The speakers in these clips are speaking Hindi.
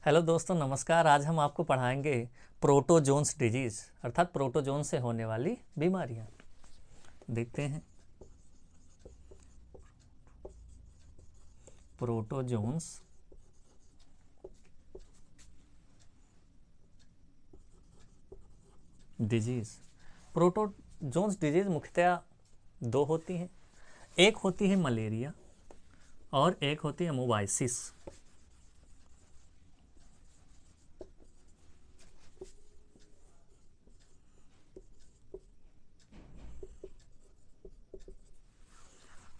हेलो दोस्तों, नमस्कार। आज हम आपको पढ़ाएंगे प्रोटोजोन्स डिजीज अर्थात प्रोटोजोन से होने वाली बीमारियां। देखते हैं प्रोटोजोन्स डिजीज। प्रोटोजोन्स डिजीज मुख्यतः दो होती हैं। एक होती है मलेरिया और एक होती है मोबाइसिस।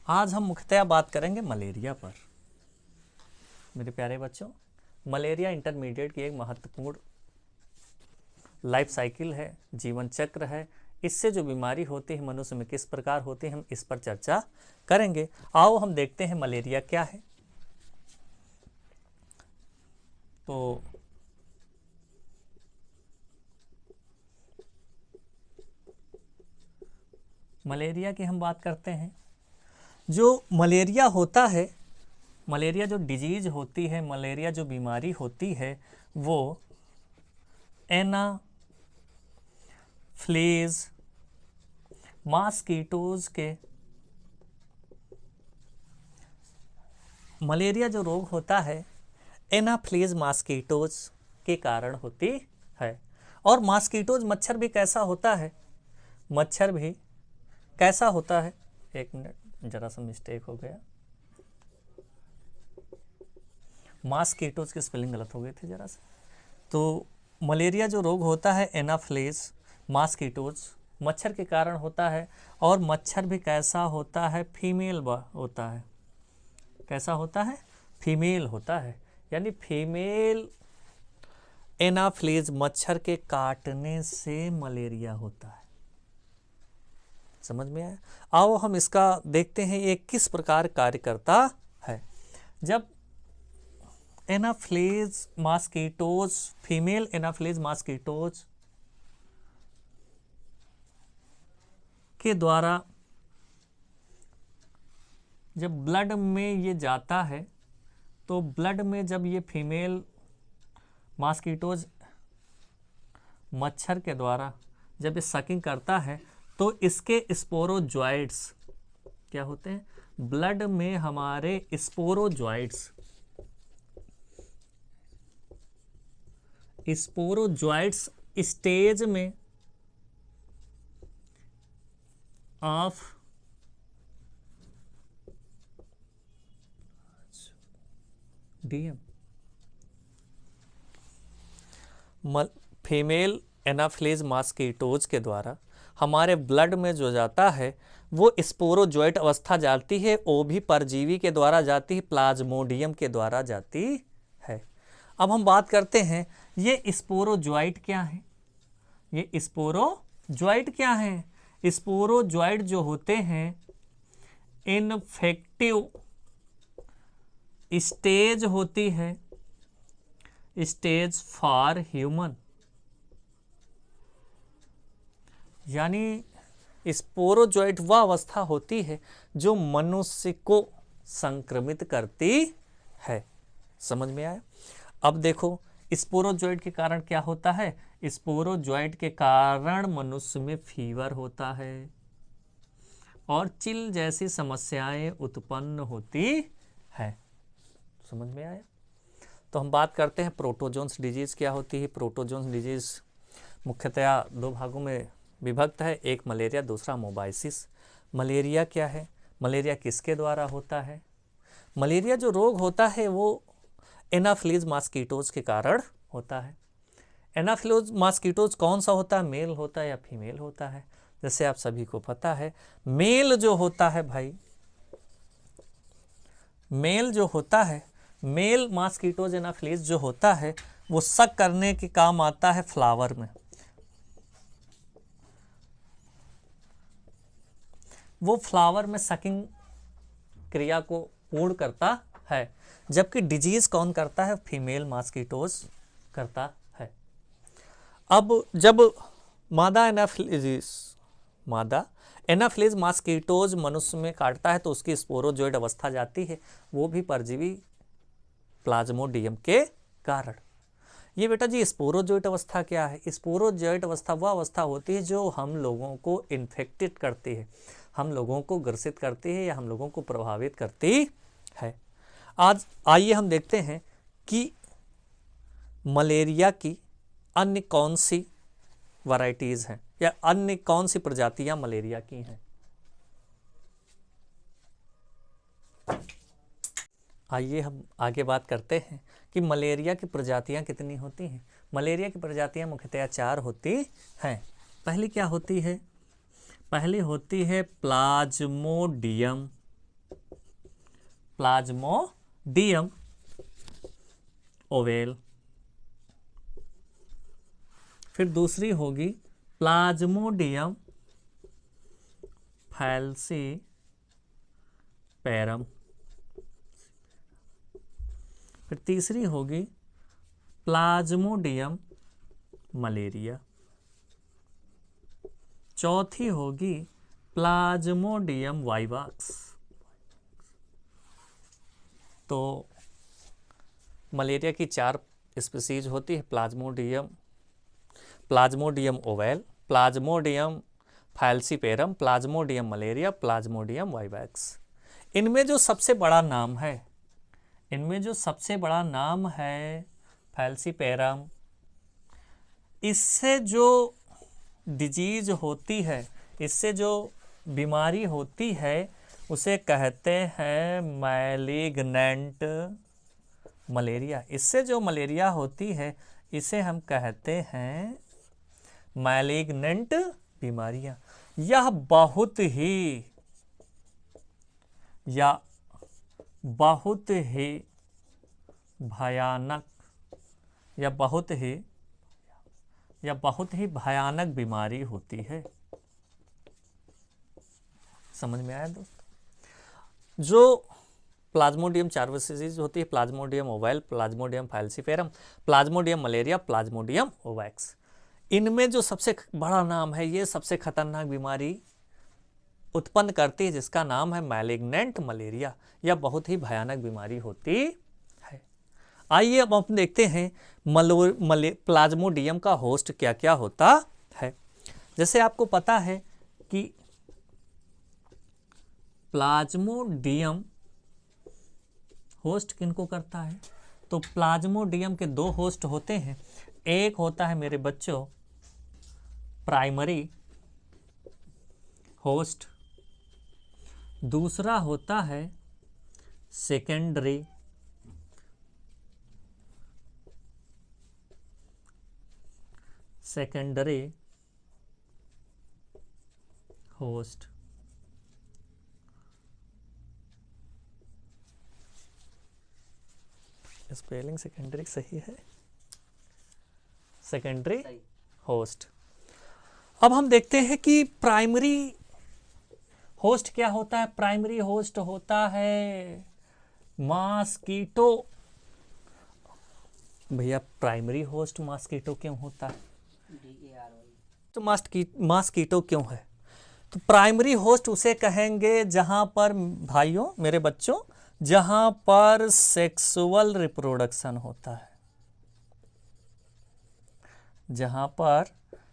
आज हम मुख्यतः बात करेंगे मलेरिया पर। मेरे प्यारे बच्चों, मलेरिया इंटरमीडिएट की एक महत्वपूर्ण लाइफ साइकिल है, जीवन चक्र है। इससे जो बीमारी होती है मनुष्य में किस प्रकार होती है, हम इस पर चर्चा करेंगे। आओ हम देखते हैं मलेरिया क्या है। तो मलेरिया की हम बात करते हैं। जो मलेरिया होता है, मलेरिया जो डिजीज होती है, मलेरिया जो बीमारी होती है, वो एनाफ्लीज मॉस्किटोज के मलेरिया जो रोग होता है एनाफ्लीज मॉस्किटोज के कारण होती है। और मॉस्किटोज मच्छर भी कैसा होता है, मच्छर भी कैसा होता है, एक मिनट जरा सा मिस्टेक हो गया, मॉस्किटोज की स्पेलिंग गलत हो गई थी जरा सा। तो मलेरिया जो रोग होता है एनाफ्लीज मॉस्किटोज मच्छर के कारण होता है। और मच्छर भी कैसा होता है, फीमेल होता है। कैसा होता है, फीमेल होता है। यानी फीमेल एनाफ्लीज मच्छर के काटने से मलेरिया होता है। समझ में आया? आओ हम इसका देखते हैं ये किस प्रकार कार्य करता है। जब Anopheles mosquitoes, female Anopheles mosquitoes के द्वारा जब ब्लड में ये जाता है, तो ब्लड में जब ये फीमेल मॉस्किटोज मच्छर के द्वारा जब ये सकिंग करता है, तो इसके स्पोरोजॉइड्स क्या होते हैं, ब्लड में हमारे स्पोरोजॉइड्स स्टेज में of DM female Anopheles mosquitoes के द्वारा हमारे ब्लड में जो जाता है वो स्पोरोजॉइट अवस्था जाती है। वो भी परजीवी के द्वारा जाती है, प्लाज्मोडियम के द्वारा जाती है। अब हम बात करते हैं ये स्पोरोजॉइट क्या है। ये स्पोरोजॉइट क्या है, स्पोरोजॉइट जो होते हैं इन्फेक्टिव स्टेज होती है, स्टेज फॉर ह्यूमन। यानी स्पोरोजॉइट वह अवस्था होती है जो मनुष्य को संक्रमित करती है। समझ में आया? अब देखो स्पोरोजॉइट के कारण क्या होता है, स्पोरोजॉइट के कारण मनुष्य में फीवर होता है और चिल जैसी समस्याएं उत्पन्न होती है। समझ में आया? तो हम बात करते हैं प्रोटोजोन्स डिजीज क्या होती है। प्रोटोजोन्स डिजीज मुख्यतया दो भागों में विभक्त है, एक मलेरिया, दूसरा मोबाइसिस। मलेरिया क्या है, मलेरिया किसके द्वारा होता है? मलेरिया जो रोग होता है वो एनाफ्लीज मॉस्किटोज के कारण होता है। एनाफ्लीज मॉस्किटोज कौन सा होता है, मेल होता है या फीमेल होता है? जैसे आप सभी को पता है, मेल जो होता है भाई, मेल जो होता है, मेल मॉस्किटोज एनाफ्लीज जो होता है वो सक करने के काम आता है फ्लावर में। वो फ्लावर में सकिंग क्रिया को पूर्ण करता है, जबकि डिजीज कौन करता है, फीमेल मॉस्किटोज करता है। अब जब मादा एनाफ्लीज मॉस्किटोज मनुष्य में काटता है तो उसकी स्पोरोजॉइड अवस्था जाती है, वो भी परजीवी प्लाज्मोडियम के कारण। ये बेटा जी स्पोरोजोइट अवस्था क्या है? स्पोरोजोइट अवस्था वह अवस्था होती है जो हम लोगों को इन्फेक्टेड करती है, हम लोगों को ग्रसित करती है या हम लोगों को प्रभावित करती है। आज आइए हम देखते हैं कि मलेरिया की अन्य कौन सी वैरायटीज़ हैं या अन्य कौन सी प्रजातियां मलेरिया की हैं। आइए हम आगे बात करते हैं कि मलेरिया की प्रजातियां कितनी होती हैं। मलेरिया की प्रजातियां मुख्यतः 4 होती हैं। पहली क्या होती है? पहली होती है प्लाज्मोडियम, प्लाज्मोडियम ओवेल। फिर दूसरी होगी प्लाज्मोडियम फैल्सीपैरम। फिर तीसरी होगी प्लाज्मोडियम मलेरिया। चौथी होगी प्लाज्मोडियम वाइवाक्स। तो मलेरिया की 4 स्पीसीज होती है, plasmodium ovale, plasmodium falciparum, plasmodium malaria, Plasmodium vivax. इनमें जो सबसे बड़ा नाम है फैल्सीपेरम, इससे जो डिजीज होती है, इससे जो बीमारी होती है उसे कहते हैं मैलिग्नेंट मलेरिया। इससे जो मलेरिया होती है इसे हम कहते हैं मैलिग्नेंट बीमारियां। यह बहुत ही भयानक बीमारी होती है। समझ में आया दोस्त? जो प्लाज्मोडियम 4 स्पीसीज होती है, plasmodium ovale, plasmodium falciparum, plasmodium malaria, plasmodium ओवैक्स। इनमें जो सबसे बड़ा नाम है, ये सबसे खतरनाक बीमारी उत्पन्न करती है जिसका नाम है मैलिग्नेंट मलेरिया। यह बहुत ही भयानक बीमारी होती है। आइए अब हम देखते हैं प्लाज्मोडियम का होस्ट क्या क्या होता है। जैसे आपको पता है कि प्लाज्मोडियम होस्ट किनको करता है, तो प्लाज्मोडियम के 2 होस्ट होते हैं। एक होता है मेरे बच्चों प्राइमरी होस्ट, दूसरा होता है सेकेंडरी होस्ट। स्पेलिंग सेकेंडरी सही है, सेकेंडरी होस्ट। अब हम देखते हैं कि प्राइमरी होस्ट क्या होता है। प्राइमरी होस्ट होता है मॉस्किटो। भैया प्राइमरी होस्ट मॉस्किटो क्यों होता है? तो मॉस्किटो क्यों है? तो प्राइमरी होस्ट उसे कहेंगे जहां पर भाइयों मेरे बच्चों, जहां पर सेक्सुअल रिप्रोडक्शन होता है, जहां पर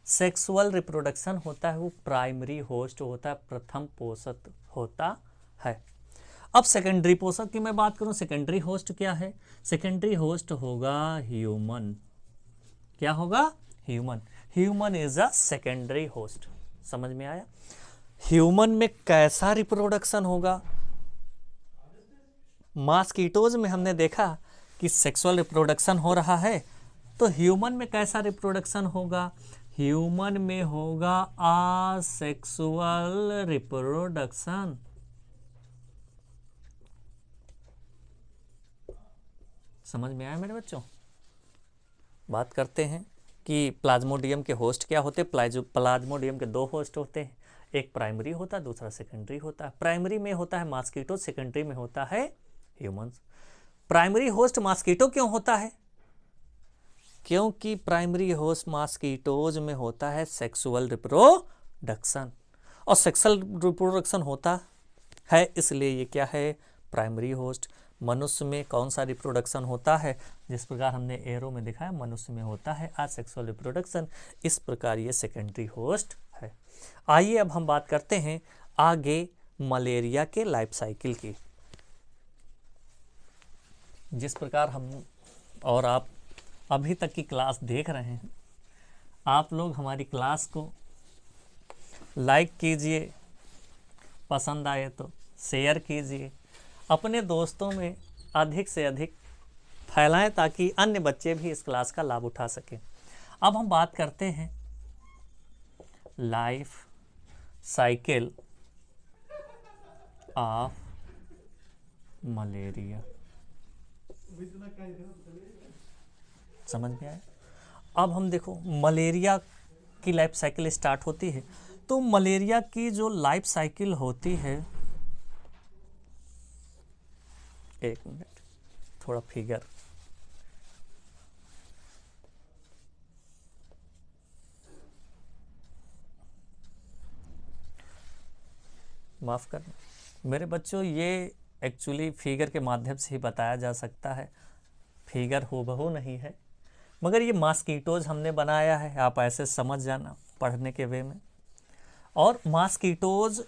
सेक्सुअल रिप्रोडक्शन होता है वो प्राइमरी होस्ट होता है, प्रथम पोषक होता है। अब सेकेंडरी पोषक की मैं बात करूं, सेकेंडरी होस्ट क्या है? सेकेंडरी होस्ट होगा ह्यूमन। क्या होगा? Human. Human is a secondary host. समझ में आया? ह्यूमन में कैसा रिप्रोडक्शन होगा? मॉस्किटोज में हमने देखा कि सेक्सुअल रिप्रोडक्शन हो रहा है, तो ह्यूमन में कैसा रिप्रोडक्शन होगा? ह्यूमन में होगा असेक्सुअल रिप्रोडक्शन। समझ में आया मेरे बच्चों? बात करते हैं कि प्लाज्मोडियम के होस्ट क्या होते हैं। प्लाज्मोडियम के 2 होस्ट होते हैं, एक प्राइमरी होता है, दूसरा सेकेंडरी होता है। प्राइमरी में होता है मॉस्किटो, सेकेंडरी में होता है ह्यूमंस। प्राइमरी होस्ट मॉस्किटो क्यों होता है? क्योंकि प्राइमरी होस्ट मॉस्किटोज में होता है सेक्सुअल रिप्रोडक्शन, और सेक्सुअल रिप्रोडक्शन होता है इसलिए ये क्या है? Primary host. मनुष्य में कौन सा रिप्रोडक्शन होता है? जिस प्रकार हमने एरो में दिखाया मनुष्य में होता है असेक्सुअल रिप्रोडक्शन, इस प्रकार ये सेकेंडरी होस्ट है। आइए अब हम बात करते हैं आगे मलेरिया के लाइफ साइकिल की। जिस प्रकार हम और आप अभी तक की क्लास देख रहे हैं, आप लोग हमारी क्लास को लाइक कीजिए, पसंद आए तो शेयर कीजिए, अपने दोस्तों में अधिक से अधिक फैलाएं ताकि अन्य बच्चे भी इस क्लास का लाभ उठा सकें। अब हम बात करते हैं लाइफ साइकिल ऑफ मलेरिया। समझ में आया? अब हम देखो मलेरिया की लाइफ साइकिल स्टार्ट होती है, तो मलेरिया की जो लाइफ साइकिल होती है, एक मिनट थोड़ा फिगर, माफ करना मेरे बच्चों, ये एक्चुअली फिगर के माध्यम से ही बताया जा सकता है, फिगर हूबहू नहीं है, मगर ये मॉस्किटोज हमने बनाया है, आप ऐसे समझ जाना पढ़ने के वे में। और मॉस्किटोज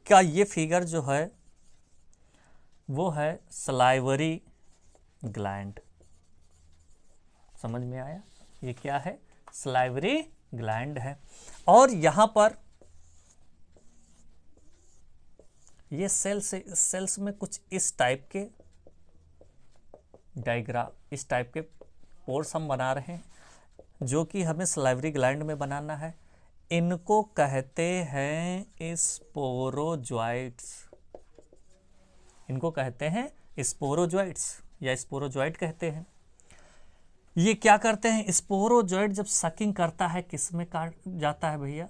का ये फिगर जो है वो है सलाइवरी ग्लैंड। समझ में आया? ये क्या है? सलाइवरी ग्लैंड है। और यहाँ पर ये सेल्स में कुछ इस टाइप के डायग्राम, इस टाइप के पोर्स हम बना रहे हैं, जो कि हमें सलाइवरी ग्लैंड में बनाना है। इनको कहते हैं स्पोरोजोइट्स। इनको कहते हैं स्पोरोजोइट्स या स्पोरोजोइट कहते हैं। ये क्या करते हैं? स्पोरोजोइट जब सकिंग करता है किस में काट जाता है भैया?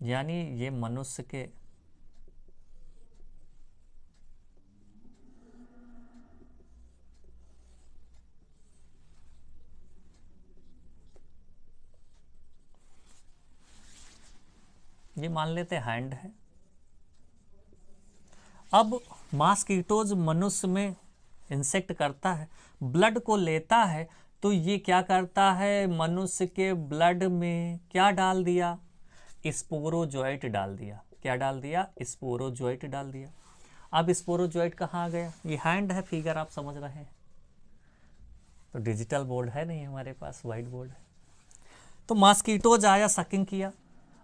यानी ये मनुष्य के ये मान लेते हैंड है। अब मॉस्किटोज मनुष्य में इंसेक्ट करता है, ब्लड को लेता है, तो ये क्या करता है? मनुष्य के ब्लड में क्या डाल दिया? स्पोरोजोइट डाल दिया। क्या डाल दिया? स्पोरोजोइट डाल दिया। अब स्पोरोजोइट कहाँ आ गया? ये हैंड है, फिगर आप समझ रहे हैं। तो डिजिटल बोर्ड है नहीं हमारे पास, वाइट बोर्ड है। तो मॉस्किटोज आया, सकिंग किया,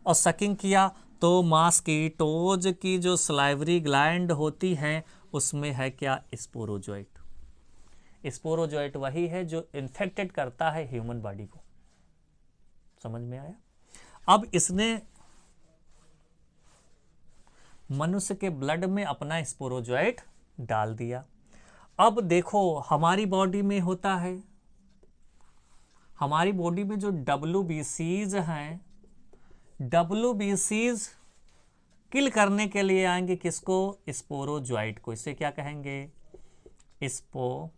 और सकिंग किया तो मॉस्किटोज की जो सलाइवरी ग्लैंड होती है उसमें है क्या? स्पोरोजोइट। स्पोरोजोइट वही है जो इन्फेक्टेड करता है ह्यूमन बॉडी को। समझ में आया? अब इसने मनुष्य के ब्लड में अपना स्पोरोजोइट डाल दिया। अब देखो हमारी बॉडी में होता है, हमारी बॉडी में जो WBCs हैं, WBCs किल करने के लिए आएंगे किसको? स्पोरोजोइट को। इसे क्या कहेंगे? स्पोरोजोइट्स।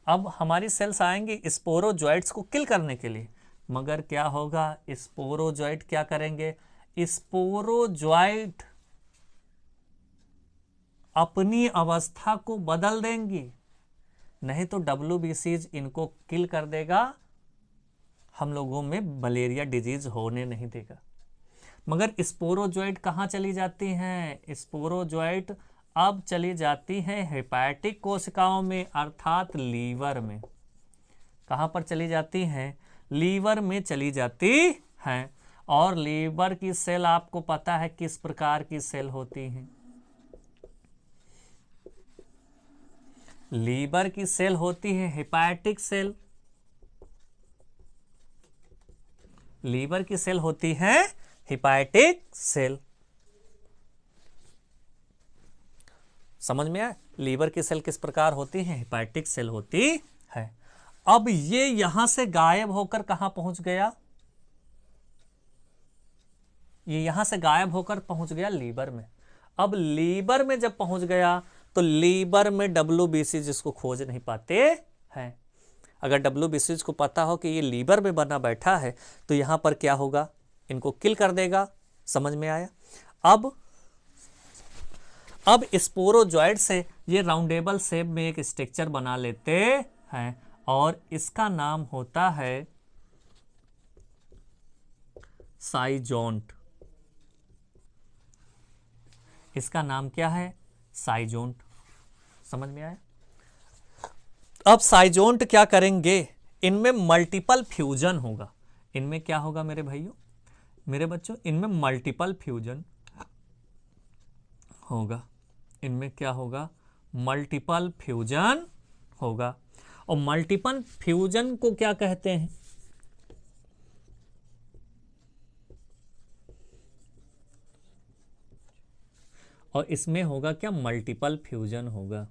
अब हमारी सेल्स आएंगे स्पोरोजोइट्स को किल करने के लिए, मगर क्या होगा? स्पोरोजोइट क्या करेंगे? स्पोरोजोइट अपनी अवस्था को बदल देंगी, नहीं तो WBCs इनको किल कर देगा, हम लोगों में मलेरिया डिजीज होने नहीं देगा। मगर स्पोरोजोइट कहाँ चली जाती हैं? स्पोरोजोइट अब चली जाती हैं हेपेटिक कोशिकाओं में, अर्थात लीवर में। कहाँ पर चली जाती हैं? लीवर में चली जाती हैं। और लीवर की सेल आपको पता है किस प्रकार की सेल होती हैं? लीवर की सेल होती है हेपेटिक सेल। लीवर की सेल होती है हेपेटिक सेल। समझ में आया? लीवर की सेल किस प्रकार होती है? हेपेटिक सेल होती है। अब ये यहां से गायब होकर कहां पहुंच गया? ये यहां से गायब होकर पहुंच गया लीवर में। अब लीवर में जब पहुंच गया तो लीवर में WBC जिसको खोज नहीं पाते हैं। अगर WBC को पता हो कि ये लीवर में बना बैठा है तो यहां पर क्या होगा? इनको किल कर देगा। समझ में आया? अब स्पोरोजॉइड से ये राउंडेबल शेप में एक स्ट्रक्चर बना लेते हैं और इसका नाम होता है साइजोंट। इसका नाम क्या है? साइजोंट। समझ में आया? अब साइजोंट क्या करेंगे? इनमें मल्टीपल फ्यूजन होगा। इनमें क्या होगा मेरे भाइयों, मेरे बच्चों? इनमें मल्टीपल फ्यूजन होगा। इनमें क्या होगा? मल्टीपल फ्यूजन होगा। और मल्टीपल फ्यूजन को क्या कहते हैं? और इसमें होगा क्या? मल्टीपल फ्यूजन होगा।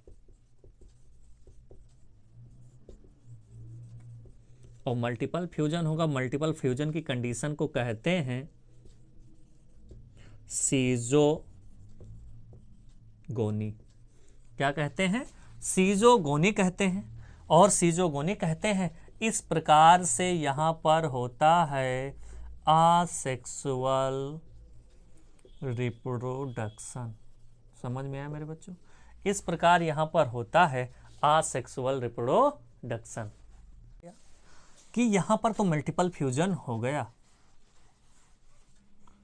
और मल्टीपल फ्यूजन होगा। मल्टीपल फ्यूजन की कंडीशन को कहते हैं सीजोगोनी। क्या कहते हैं? सीजोगोनी कहते हैं। और सीजोगोनी कहते हैं इस प्रकार से यहां पर होता है आसेक्सुअल रिप्रोडक्शन। समझ में आया मेरे बच्चों? इस प्रकार यहां पर होता है आसेक्सुअल रिप्रोडक्शन कि यहां पर तो मल्टीपल फ्यूजन हो गया,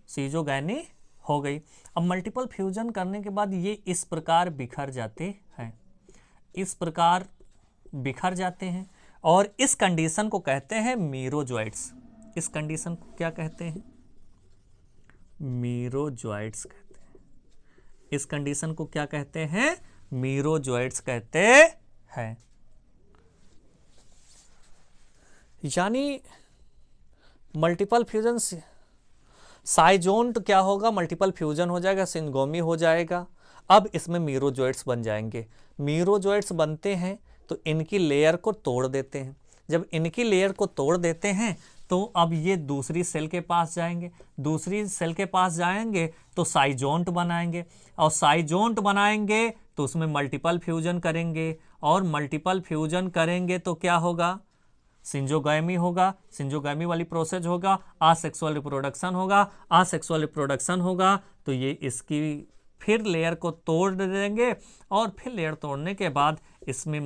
सीजोगैनी हो गई। अब मल्टीपल फ्यूजन करने के बाद ये इस प्रकार बिखर जाते हैं, इस प्रकार बिखर जाते हैं और इस कंडीशन को कहते हैं मीरोजॉइड्स। इस कंडीशन को क्या कहते हैं? मीरोजॉइड्स कहते हैं। इस कंडीशन को क्या कहते हैं? मीरोजॉइड्स कहते हैं। यानी मल्टीपल फ्यूजन साइजोंट क्या होगा? मल्टीपल फ्यूजन हो जाएगा, सिंगोमी हो जाएगा। अब इसमें मीरोजॉइड्स बन जाएंगे। मीरोजॉइड्स बनते हैं तो इनकी लेयर को तोड़ देते हैं। जब इनकी लेयर को तोड़ देते हैं तो अब ये दूसरी सेल के पास जाएंगे। दूसरी सेल के पास जाएंगे तो साइजोंट बनाएंगे और साइजोंट बनाएंगे तो उसमें मल्टीपल फ्यूजन करेंगे और मल्टीपल फ्यूजन करेंगे तो क्या होगा? सिंजोगैमी होगा। सिंजोगैमी वाली प्रोसेस होगा। आसेक्सुअल रिप्रोडक्शन होगा। आसेक्सुअल रिप्रोडक्शन होगा तो ये इसकी फिर लेयर को तोड़ देंगे और फिर लेयर तोड़ने के बाद इसमें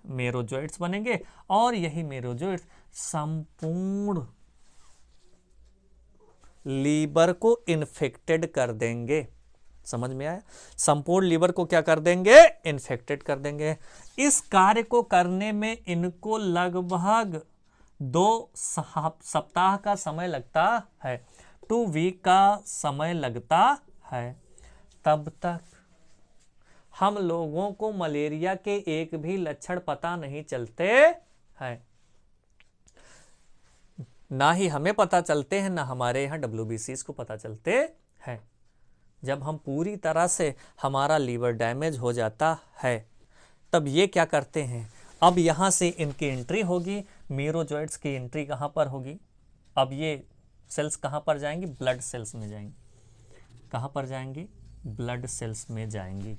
मेरोजॉइड्स बनेंगे और यही मेरोजॉइड्स संपूर्ण लीवर को इन्फेक्टेड कर देंगे। समझ में आया? संपूर्ण लीवर को क्या कर देंगे? इन्फेक्टेड कर देंगे। इस कार्य को करने में इनको लगभग 2 सप्ताह का समय लगता है, 2 वीक का समय लगता है। तब तक हम लोगों को मलेरिया के एक भी लक्षण पता नहीं चलते हैं। ना ही हमें पता चलते हैं, ना हमारे यहाँ WBCs को पता चलते हैं। जब हम पूरी तरह से हमारा लीवर डैमेज हो जाता है तब ये क्या करते हैं? अब यहाँ से इनकी एंट्री होगी। मीरोजॉइड्स की एंट्री कहाँ पर होगी? अब ये सेल्स कहाँ पर जाएंगी? ब्लड सेल्स में जाएंगी। कहाँ पर जाएंगी? ब्लड सेल्स में जाएंगी।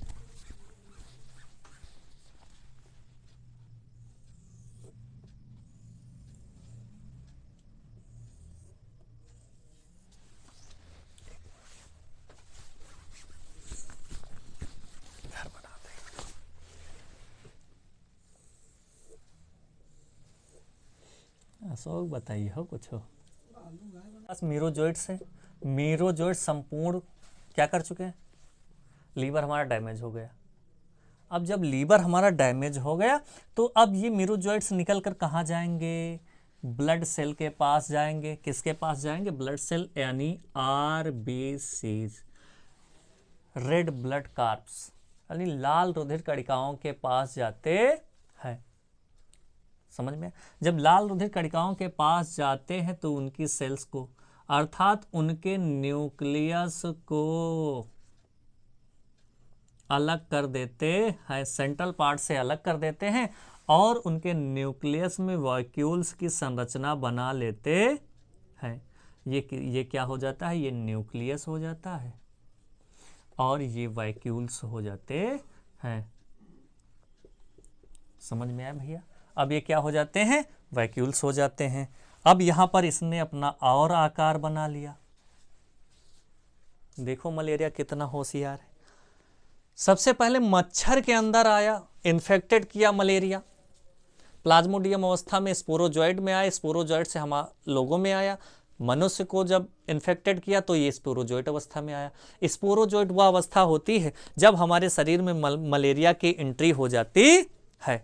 अशोक बताइए हो कुछ हो? बस मीरोजॉइड से मीरोजॉइड संपूर्ण क्या कर चुके हैं? लीवर हमारा डैमेज हो गया। अब जब लीवर हमारा डैमेज हो गया तो अब ये मीरोजॉइड्स निकल कर कहाँ जाएंगे? ब्लड सेल के पास जाएंगे। किसके पास जाएंगे? ब्लड सेल यानी RBCs, रेड ब्लड कार्प्स यानी लाल रुधिर कणिकाओं के पास जाते हैं। समझ में? जब लाल रुधिर कणिकाओं के पास जाते हैं तो उनकी सेल्स को अर्थात उनके न्यूक्लियस को अलग कर देते हैं, सेंट्रल पार्ट से अलग कर देते हैं और उनके न्यूक्लियस में वैक्यूल्स की संरचना बना लेते हैं। ये क्या हो जाता है? ये न्यूक्लियस हो जाता है और ये वैक्यूल्स हो जाते हैं। समझ में आया भैया? अब ये क्या हो जाते हैं? वैक्यूल्स हो जाते हैं। अब यहां पर इसने अपना और आकार बना लिया। देखो मलेरिया कितना होशियार है। सबसे पहले मच्छर के अंदर आया, इन्फेक्टेड किया मलेरिया, प्लाज्मोडियम अवस्था में स्पोरोजॉइड में आया, स्पोरोजॉइड से हम लोगों में आया, मनुष्य को जब इन्फेक्टेड किया तो ये स्पोरोजॉइड अवस्था में आया। स्पोरोजॉइड वह अवस्था होती है जब हमारे शरीर में मलेरिया की एंट्री हो जाती है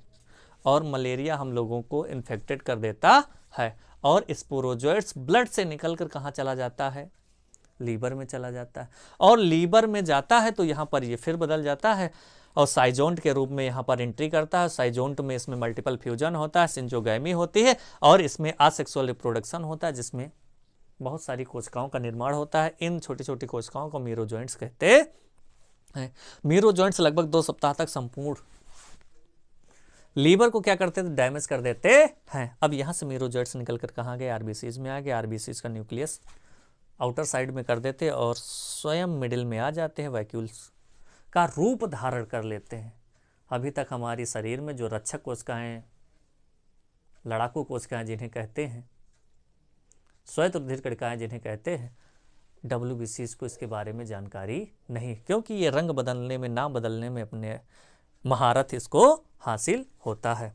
और मलेरिया हम लोगों को इन्फेक्टेड कर देता है, और स्पोरोजॉइड्स ब्लड से निकलकर कहाँ चला जाता है, लीवर में चला जाता है, और लीवर में जाता है तो यहाँ पर ये फिर बदल जाता है और साइजोंट के रूप में यहाँ पर एंट्री करता है। साइजोंट में इसमें मल्टीपल फ्यूजन होता है, सिंजोगैमी होती है, और इसमें असेक्सुअल रिप्रोडक्शन होता है जिसमें बहुत सारी कोशिकाओं का निर्माण होता है। इन छोटी छोटी कोशिकाओं को मीरोजॉइंट्स कहते हैं। मीरोजॉइंट्स लगभग 2 सप्ताह तक संपूर्ण लीवर को क्या करते थे, डैमेज कर देते हैं। अब यहां से मीरोजॉइंट्स निकलकर कहाँ गए, आरबीसीज में आ गए। आरबीसीज का न्यूक्लियस आउटर साइड में कर देते और स्वयं मिडिल में आ जाते हैं, वैक्यूल्स का रूप धारण कर लेते हैं। अभी तक हमारी शरीर में जो रक्षक कोशिकाएं, लड़ाकू कोशिकाएं जिन्हें कहते हैं, श्वेत रुधिर कणिकाएं जिन्हें कहते हैं, WBCs को इसके बारे में जानकारी नहीं, क्योंकि ये रंग बदलने में, नाम बदलने में अपने महारत इसको हासिल होता है।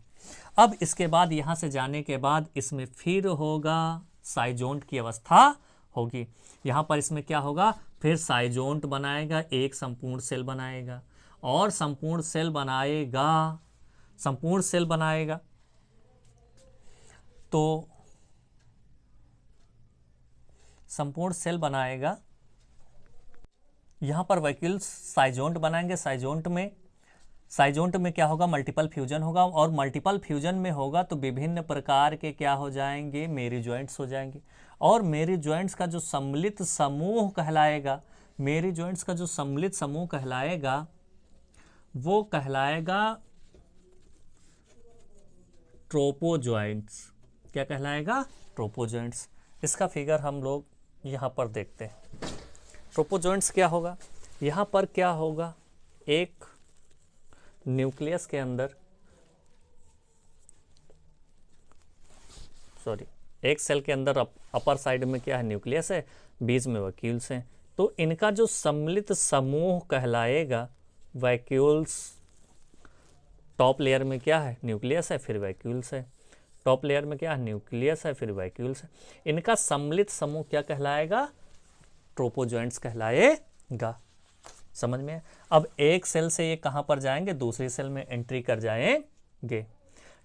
अब इसके बाद यहाँ से जाने के बाद इसमें फिर होगा साइजोंट की अवस्था होगी। यहाँ पर इसमें क्या होगा, फिर साइजोंट बनाएगा, एक संपूर्ण सेल बनाएगा, और संपूर्ण सेल बनाएगा तो संपूर्ण सेल बनाएगा। यहां पर वैक्यूल्स साइजोंट बनाएंगे। साइजोंट में क्या होगा, मल्टीपल फ्यूजन होगा, और मल्टीपल फ्यूजन में होगा तो विभिन्न प्रकार के क्या हो जाएंगे, मेरीजॉइंट्स हो जाएंगे। और मेरीजॉइंट्स का जो सम्मिलित समूह कहलाएगा, मेरीजॉइंट्स का जो सम्मिलित समूह कहलाएगा वो कहलाएगा ट्रोपोजॉइंट्स। क्या कहलाएगा, ट्रोपोजॉइंट्स। इसका फिगर हम लोग यहाँ पर देखते हैं। ट्रोपोजॉइंट्स क्या होगा, यहाँ पर क्या होगा, एक न्यूक्लियस के अंदर, एक सेल के अंदर अपर साइड में क्या है, न्यूक्लियस है, बीच में वैक्यूल्स हैं। तो इनका जो सम्मिलित समूह कहलाएगा वैक्यूल्स। टॉप लेयर में क्या है, न्यूक्लियस है, फिर वैक्यूल्स है। टॉप लेयर में क्या है, न्यूक्लियस है, फिर वैक्यूल्स है। इनका सम्मिलित समूह क्या कहलाएगा, ट्रोपोजॉइंट्स कहलाएगा। समझ में? अब एक सेल से ये कहां पर जाएंगे, दूसरी सेल में एंट्री कर जाएंगे।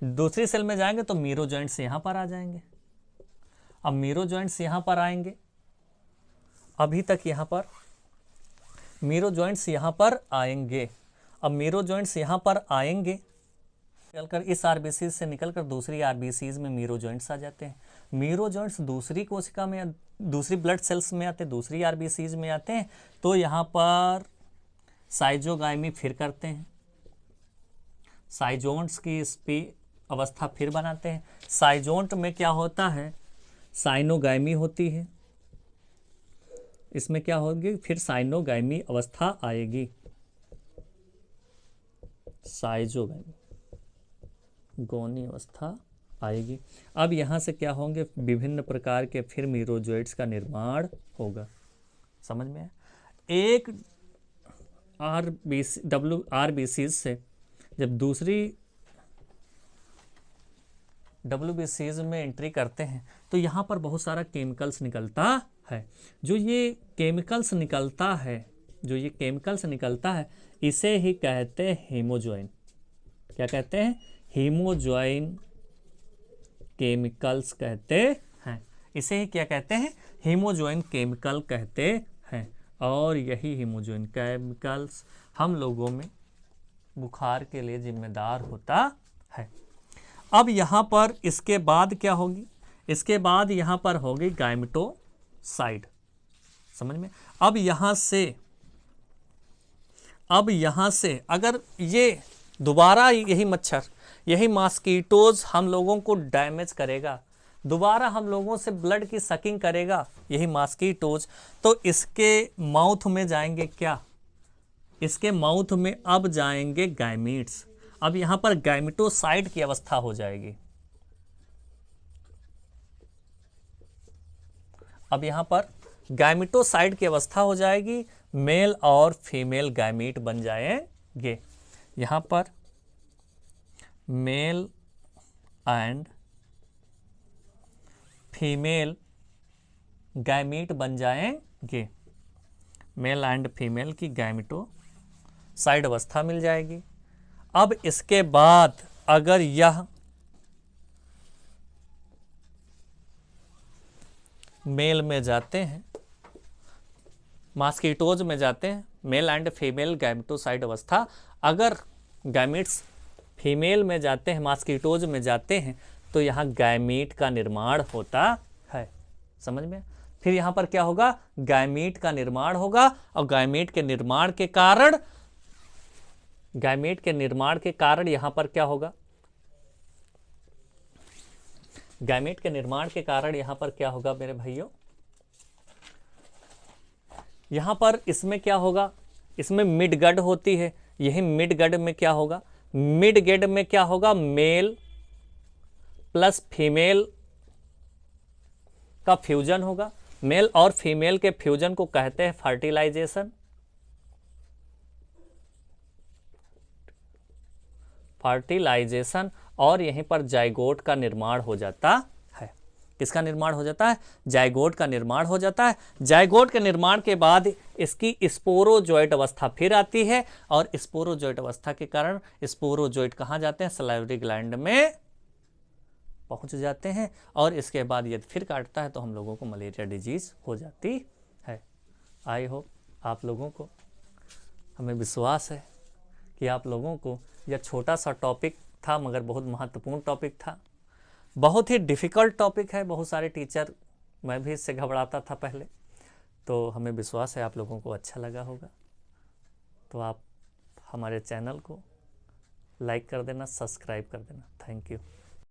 दूसरी सेल में जाएंगे तो मीरोजॉइंट्स यहां पर आ जाएंगे। अब मीरोजॉइंट्स यहां पर आएंगे, अभी तक यहां पर मीरोजॉइंट्स यहां पर आएंगे। अब मीरोजॉइंट्स यहां पर आएंगे, निकलकर इस आरबीसीज से निकलकर दूसरी आरबीसीज में मीरोजॉइंट्स आ जाते हैं। मीरोजॉइंट्स दूसरी कोशिका में, दूसरी ब्लड सेल्स में आते हैं, दूसरी आरबीसीज में आते हैं, तो यहाँ पर साइजोगाइमी फिर करते हैं, साइजोंट्स की अवस्था फिर बनाते हैं। साइजोंट में क्या होता है, साइनोगाइमी होती है, इसमें क्या होगी, फिर साइनोगाइमी अवस्था आएगी, साइजोगाइमी गोनी अवस्था आएगी। अब यहाँ से क्या होंगे, विभिन्न प्रकार के फिर मीरोजॉइड्स का निर्माण होगा। समझ में? एक आरबीसीज से जब दूसरी WBCs में एंट्री करते हैं तो यहाँ पर बहुत सारा केमिकल्स निकलता है। जो ये केमिकल्स निकलता है इसे ही कहते हैं हीमोजॉइन। क्या कहते हैं, हीमोजॉइन केमिकल्स कहते हैं। इसे ही क्या कहते हैं, हीमोजॉइन केमिकल कहते हैं। और यही हीमोजॉइन केमिकल्स हम लोगों में बुखार के लिए जिम्मेदार होता है। अब यहाँ पर इसके बाद क्या होगी, इसके बाद यहाँ पर होगी गायमेटोसाइड। समझ में? अब यहाँ से अगर ये दोबारा यही मच्छर, यही मॉस्किटोज हम लोगों को डैमेज करेगा, दोबारा हम लोगों से ब्लड की सकिंग करेगा यही मॉस्किटोज, तो इसके माउथ में जाएंगे क्या, इसके माउथ में अब जाएंगे गैमीट्स। अब यहाँ पर गैमेटोसाइड की अवस्था हो जाएगी। अब यहाँ पर गैमिटोसाइड की अवस्था हो जाएगी, मेल और फीमेल गैमीट बन जाएंगे। यहाँ पर मेल एंड फीमेल गैमीट बन जाएंगे, मेल एंड फीमेल की गैमिटोसाइड अवस्था मिल जाएगी। अब इसके बाद अगर यह मेल में जाते हैं, मॉस्किटोज में जाते हैं, मेल एंड फीमेल गैमिटोसाइड अवस्था, अगर गैमीट्स फीमेल में जाते हैं, मॉस्किटोज में जाते हैं, तो यहाँ गैमीट का निर्माण होता है। समझ में? फिर यहाँ पर क्या होगा, गैमीट का निर्माण होगा, और गैमीट के निर्माण के कारण यहाँ पर क्या होगा, गैमीट के निर्माण के कारण यहाँ पर क्या होगा मेरे भाइयों, यहाँ पर इसमें क्या होगा, इसमें मिडगड होती है, यही मिडगड में क्या होगा, मिडगड में क्या होगा, मेल प्लस फीमेल का फ्यूजन होगा। मेल और फीमेल के फ्यूजन को कहते हैं फर्टिलाइजेशन, और यहीं पर जाइगोट का निर्माण हो जाता है। किसका निर्माण हो जाता है, जाइगोट का निर्माण हो जाता है। जाइगोट के निर्माण के बाद इसकी स्पोरोजोइट अवस्था फिर आती है, और स्पोरोजोइट अवस्था के कारण स्पोरोजोइट कहाँ जाते हैं, सलाइवरी ग्लैंड में पहुंच जाते हैं, और इसके बाद यदि फिर काटता है तो हम लोगों को मलेरिया डिजीज हो जाती है। आई होप आप लोगों को, हमें विश्वास है कि आप लोगों को यह छोटा सा टॉपिक था मगर बहुत महत्वपूर्ण टॉपिक था, बहुत ही डिफ़िकल्ट टॉपिक है। बहुत सारे टीचर, मैं भी इससे घबराता था पहले, तो हमें विश्वास है आप लोगों को अच्छा लगा होगा। तो आप हमारे चैनल को लाइक कर देना, सब्सक्राइब कर देना। Thank you.